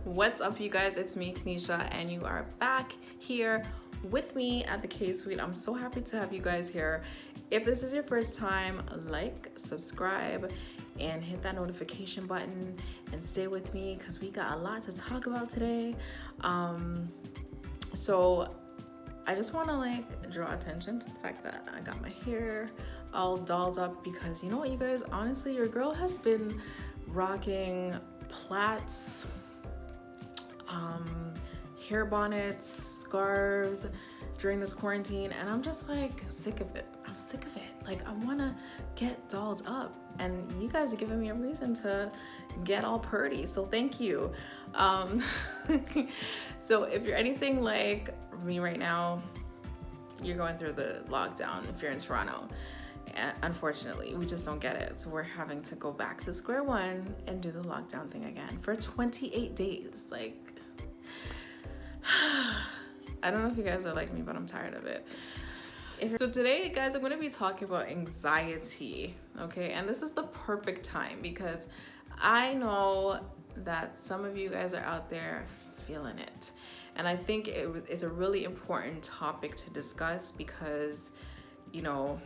What's up, you guys? It's me, Kanisha, and you are back here with me at the K-Suite. I'm so happy to have you guys here. If this is your first time, like, subscribe, and hit that notification button and stay with me because we got a lot to talk about today. So I just want to draw attention to the fact that I got my hair all dolled up because you know what, you guys, honestly, your girl has been rocking plaits, hair bonnets, scarves during this quarantine, and I'm just sick of it. I'm sick of it. I want to get dolled up, and you guys are giving me a reason to get all purdy, so thank you. So if you're anything like me right now, you're going through the lockdown if you're in Toronto. Unfortunately, we just don't get it. So we're having to go back to square one and do the lockdown thing again for 28 days. I don't know if you guys are like me, but I'm tired of it. So today, guys, I'm going to be talking about anxiety, okay? And this is the perfect time because I know that some of you guys are out there feeling it. And I think it's a really important topic to discuss because, you know,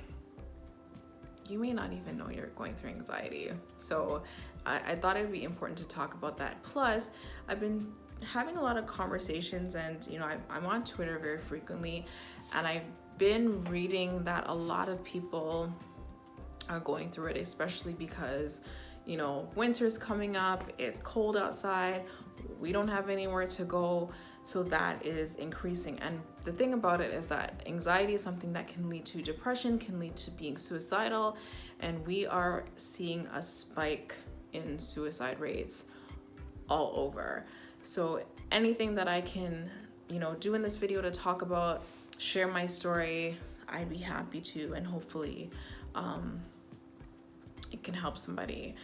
you may not even know you're going through anxiety. So I thought it would be important to talk about that. Plus, I've been having a lot of conversations, and you know, I'm on Twitter very frequently, and I've been reading that a lot of people are going through it, especially because, you know, winter's coming up, it's cold outside, we don't have anywhere to go, so that is increasing. And the thing about it is that anxiety is something that can lead to depression, can lead to being suicidal, and we are seeing a spike in suicide rates all over. So anything that I can, you know, do in this video to talk about, share my story, I'd be happy to, and hopefully it can help somebody.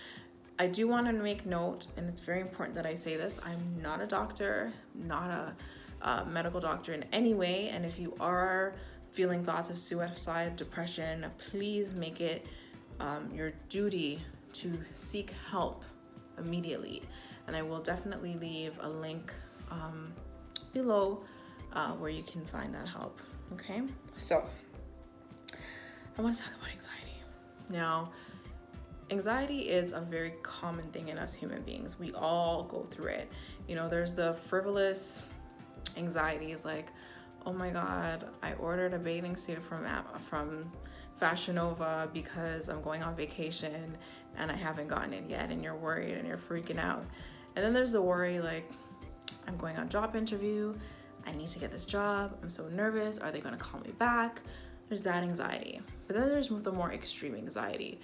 I do want to make note, and it's very important that I say this, I'm not a doctor, not a medical doctor in any way, and if you are feeling thoughts of suicide, depression, please make it your duty to seek help immediately. And I will definitely leave a link below where you can find that help, okay? So I want to talk about anxiety. Now, anxiety is a very common thing in us human beings. We all go through it. You know, there's the frivolous anxieties like, oh my God, I ordered a bathing suit from Fashion Nova because I'm going on vacation and I haven't gotten it yet, and you're worried and you're freaking out. And then there's the worry like, I'm going on job interview, I need to get this job, I'm so nervous, are they gonna call me back? There's that anxiety. But then there's the more extreme anxiety.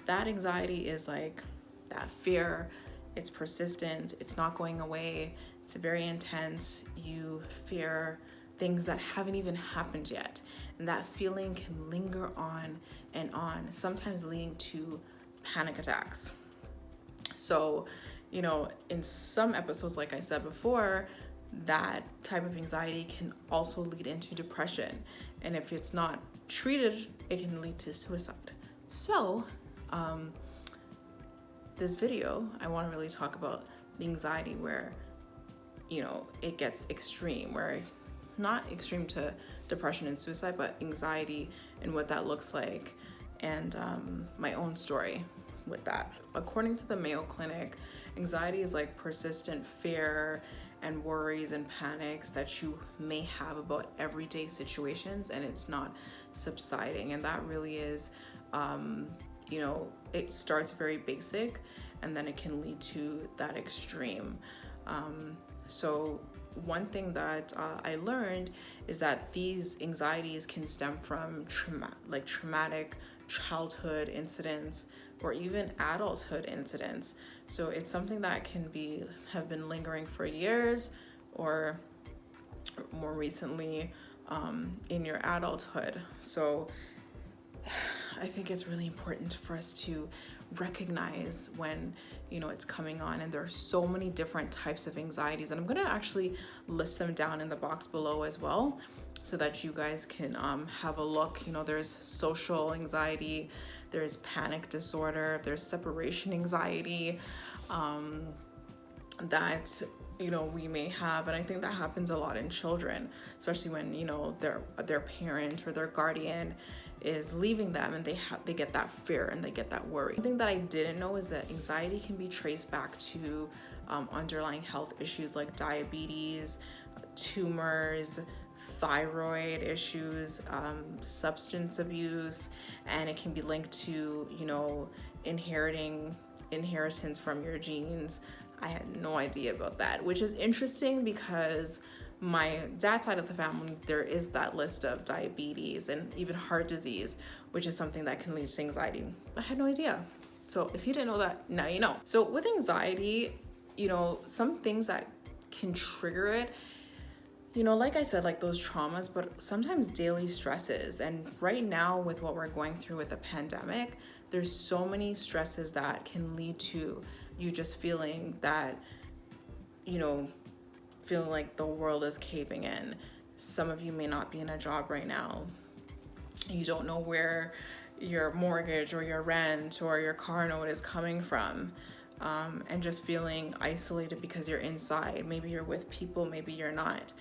That anxiety is like that fear, it's persistent, it's not going away, it's very intense, you fear things that haven't even happened yet. And that feeling can linger on and on, sometimes leading to panic attacks. So, you know, in some episodes, like I said before, that type of anxiety can also lead into depression. And if it's not treated, it can lead to suicide. So, this video, I want to really talk about the anxiety where, you know, it gets extreme, where not extreme to depression and suicide, but anxiety and what that looks like, and my own story with that. According to the Mayo Clinic, anxiety is like persistent fear and worries and panics that you may have about everyday situations, and it's not subsiding. And that really is, you know, it starts very basic and then it can lead to that extreme. So one thing that I learned is that these anxieties can stem from traumatic childhood incidents or even adulthood incidents. So it's something that can have been lingering for years, or more recently in your adulthood. So I think it's really important for us to recognize when, you know, it's coming on. And there are so many different types of anxieties, and I'm gonna actually list them down in the box below as well, so that you guys can have a look. You know, there's social anxiety, there's panic disorder, there's separation anxiety, that we may have. And I think that happens a lot in children, especially when their parent or their guardian is leaving them, and they get that fear and they get that worry. One thing that I didn't know is that anxiety can be traced back to underlying health issues like diabetes, tumors, thyroid issues, substance abuse, and it can be linked to inheritance from your genes. I had no idea about that, which is interesting because my dad's side of the family, there is that list of diabetes and even heart disease, which is something that can lead to anxiety. I had no idea. So if you didn't know that, now you know. So with anxiety, some things that can trigger it, like I said, like those traumas, but sometimes daily stresses. And right now with what we're going through with the pandemic, there's so many stresses that can lead to you just feeling that, feeling like the world is caving in. Some of you may not be in a job right now. You don't know where your mortgage or your rent or your car note is coming from. And just feeling isolated because you're inside. Maybe you're with people, maybe you're not.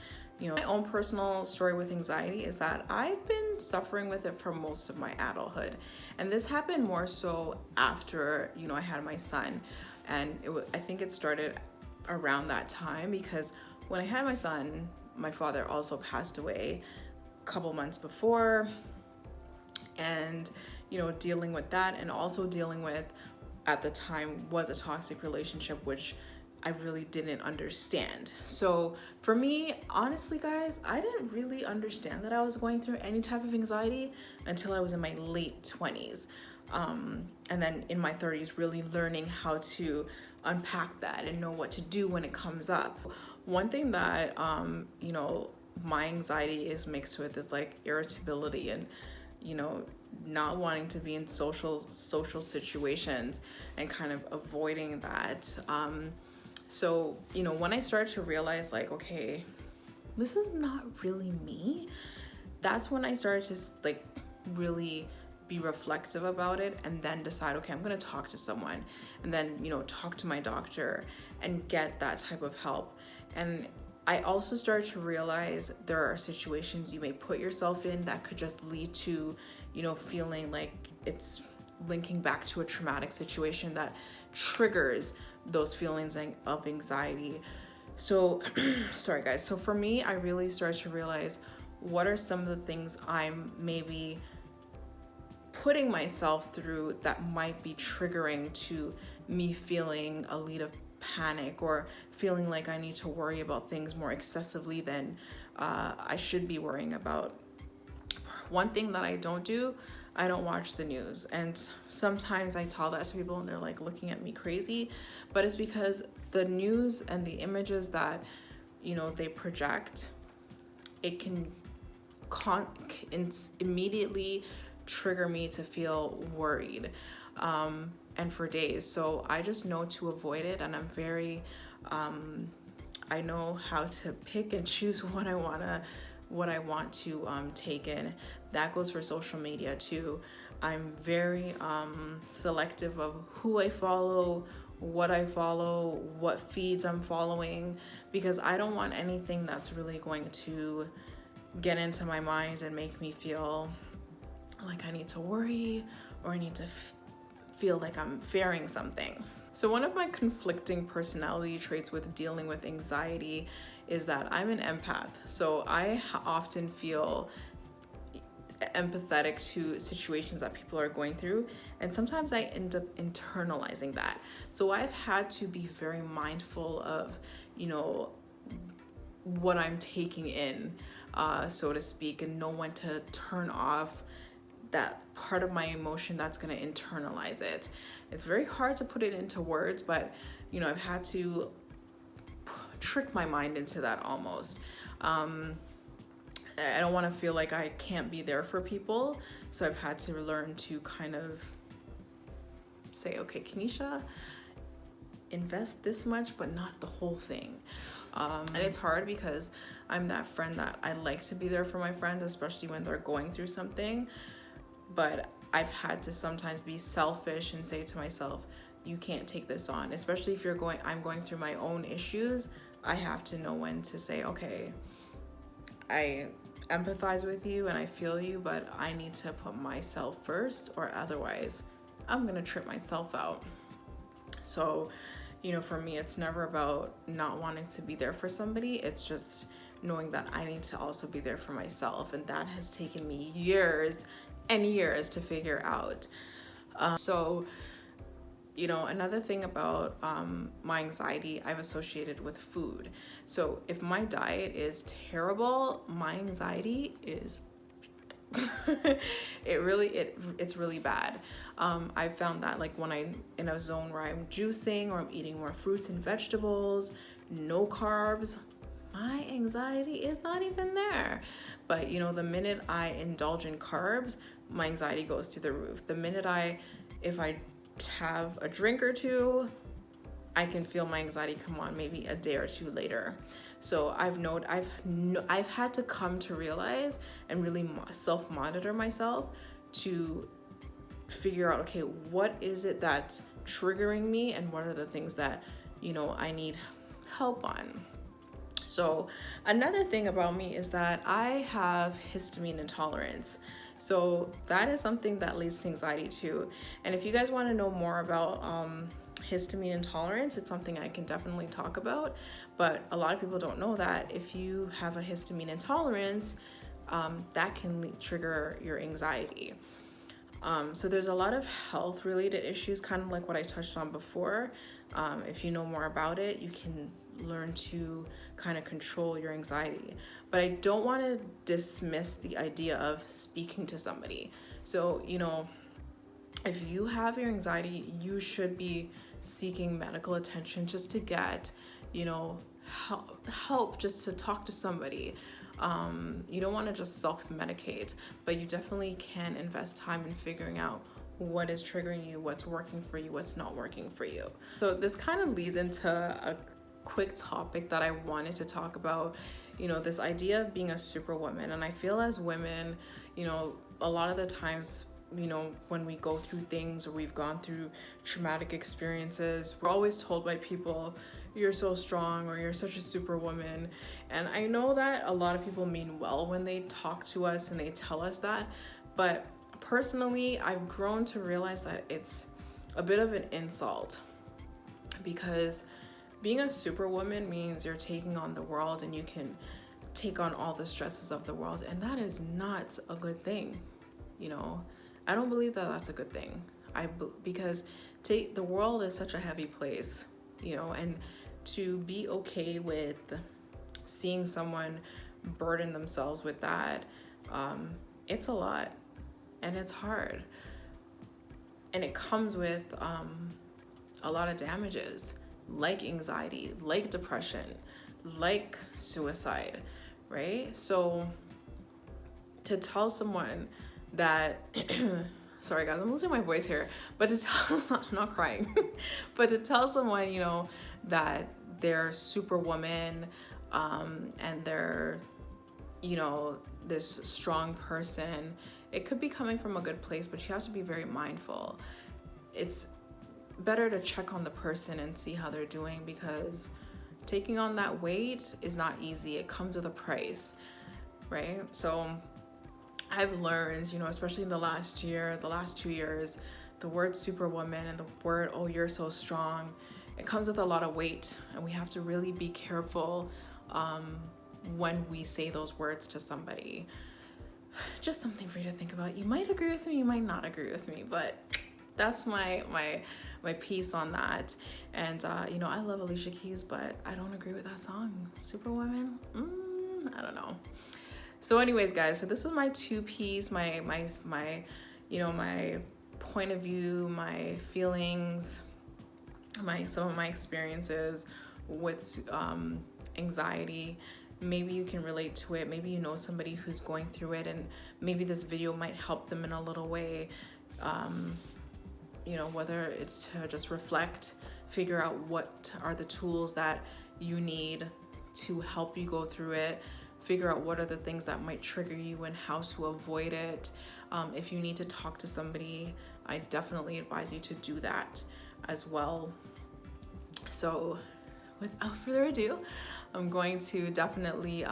My own personal story with anxiety is that I've been suffering with it for most of my adulthood. And this happened more so after, I had my son. And I think it started around that time because when I had my son, my father also passed away a couple months before. And, dealing with that, and also dealing with, at the time, was a toxic relationship, which I really didn't understand. So for me, honestly, guys, I didn't really understand that I was going through any type of anxiety until I was in my late 20s. And then in my 30s, really learning how to unpack that and know what to do when it comes up. One thing that, my anxiety is mixed with is like irritability and, not wanting to be in social situations and kind of avoiding that. So, when I started to realize like, okay, this is not really me, that's when I started to like really be reflective about it and then decide, okay, I'm going to talk to someone and then, talk to my doctor and get that type of help. And I also started to realize there are situations you may put yourself in that could just lead to, feeling like it's linking back to a traumatic situation that triggers those feelings of anxiety. So, sorry guys. So for me, I really started to realize what are some of the things I'm maybe putting myself through that might be triggering to me feeling a lead of panic or feeling like I need to worry about things more excessively than I should be worrying about. One thing that I don't do, I don't watch the news. And sometimes I tell that to people and they're like looking at me crazy, but it's because the news and the images that, they project, it can immediately trigger me to feel worried, and for days. So I just know to avoid it, and I'm very, I know how to pick and choose what I want to take in. That goes for social media too. I'm very selective of who I follow, what feeds I'm following, because I don't want anything that's really going to get into my mind and make me feel like I need to worry or I need to feel like I'm fearing something. So one of my conflicting personality traits with dealing with anxiety is that I'm an empath. So I often feel empathetic to situations that people are going through, and sometimes I end up internalizing that. So I've had to be very mindful of, what I'm taking in, so to speak, and know when to turn off that part of my emotion that's going to internalize it. It's very hard to put it into words, but I've had to trick my mind into that almost. I don't want to feel like I can't be there for people, so I've had to learn to kind of say, okay, Kenesha, invest this much, but not the whole thing. And it's hard because I'm that friend that I like to be there for my friends, especially when they're going through something. But I've had to sometimes be selfish and say to myself, you can't take this on, especially if I'm going through my own issues. I have to know when to say, okay, I empathize with you and I feel you, but I need to put myself first, or otherwise I'm gonna trip myself out. So, for me, it's never about not wanting to be there for somebody. It's just knowing that I need to also be there for myself. And that has taken me years and years to figure out. So, another thing about my anxiety, I've associated with food. So if my diet is terrible, my anxiety is it's really bad. I found that, like, when I'm in a zone where I'm juicing or I'm eating more fruits and vegetables, no carbs, my anxiety is not even there. But the minute I indulge in carbs, my anxiety goes through the roof. The minute if I have a drink or two, I can feel my anxiety come on maybe a day or two later. So I've had to come to realize and really self-monitor myself to figure out, okay, what is it that's triggering me, and what are the things that I need help on. So another thing about me is that I have histamine intolerance. So that is something that leads to anxiety too. And if you guys want to know more about histamine intolerance, it's something I can definitely talk about. But a lot of people don't know that if you have a histamine intolerance, that can trigger your anxiety. So there's a lot of health related issues, kind of like what I touched on before. If you know more about it, you can learn to kind of control your anxiety. But I don't want to dismiss the idea of speaking to somebody. So, if you have your anxiety, you should be seeking medical attention just to get, help just to talk to somebody. You don't want to just self-medicate, but you definitely can invest time in figuring out what is triggering you, what's working for you, what's not working for you. So this kind of leads into a quick topic that I wanted to talk about, this idea of being a superwoman. And I feel as women, a lot of the times, when we go through things or we've gone through traumatic experiences, we're always told by people, you're so strong, or you're such a superwoman. And I know that a lot of people mean well when they talk to us and they tell us that, but personally, I've grown to realize that it's a bit of an insult, because being a superwoman means you're taking on the world and you can take on all the stresses of the world, and that is not a good thing. I don't believe that that's a good thing. Because the world is such a heavy place, and to be okay with seeing someone burden themselves with that, it's a lot and it's hard, and it comes with a lot of damages, like anxiety, like depression, like suicide, right? So to tell someone that sorry guys, I'm losing my voice here, but to tell I'm not crying but to tell someone that they're superwoman, and they're this strong person, it could be coming from a good place, but you have to be very mindful. It's better to check on the person and see how they're doing, because taking on that weight is not easy. It comes with a price, right? So I've learned, especially in the last 2 years, the word superwoman and the word, oh, you're so strong, it comes with a lot of weight, and we have to really be careful when we say those words to somebody. Just something for you to think about. You might agree with me, you might not agree with me, but that's my piece on that. And I love Alicia Keys, but I don't agree with that song. Superwoman, I don't know. So anyways, guys, so this is my two-piece, my point of view, my feelings, some of my experiences with anxiety. Maybe you can relate to it. Maybe you know somebody who's going through it, and maybe this video might help them in a little way. Whether it's to just reflect, figure out what are the tools that you need to help you go through it, figure out what are the things that might trigger you and how to avoid it. If you need to talk to somebody, I definitely advise you to do that as well. So without further ado, I'm going to definitely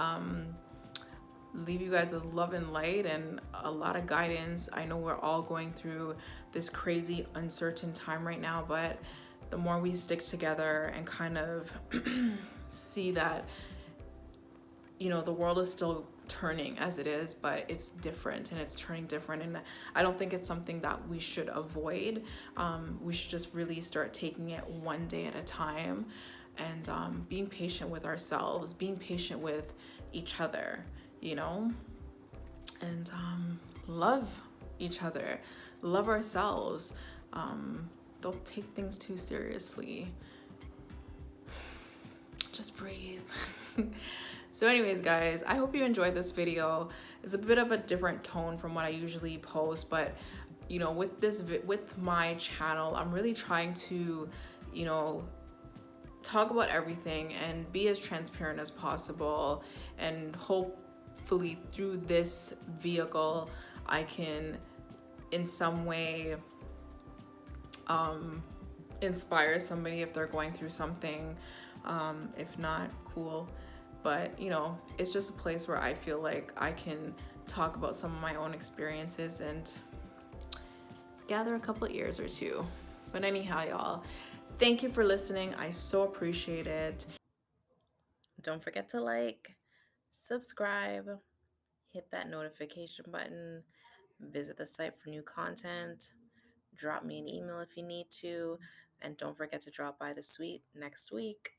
leave you guys with love and light and a lot of guidance. I know we're all going through this crazy, uncertain time right now, but the more we stick together and kind of see that, you know, the world is still turning as it is, but it's different and it's turning different. And I don't think it's something that we should avoid. We should just really start taking it one day at a time and being patient with ourselves, being patient with each other, you know, and love each other, love ourselves. Don't take things too seriously. Just breathe. So anyways, guys, I hope you enjoyed this video. It's a bit of a different tone from what I usually post, but you know, with my channel, I'm really trying to, you know, talk about everything and be as transparent as possible, and hopefully through this vehicle I can in some way inspire somebody if they're going through something. If not, cool. But you know, it's just a place where I feel like I can talk about some of my own experiences and gather a couple of ears or two. But anyhow, y'all, thank you for listening. I so appreciate it. Don't forget to like, subscribe, hit that notification button, visit the site for new content, drop me an email if you need to, and don't forget to drop by the suite next week.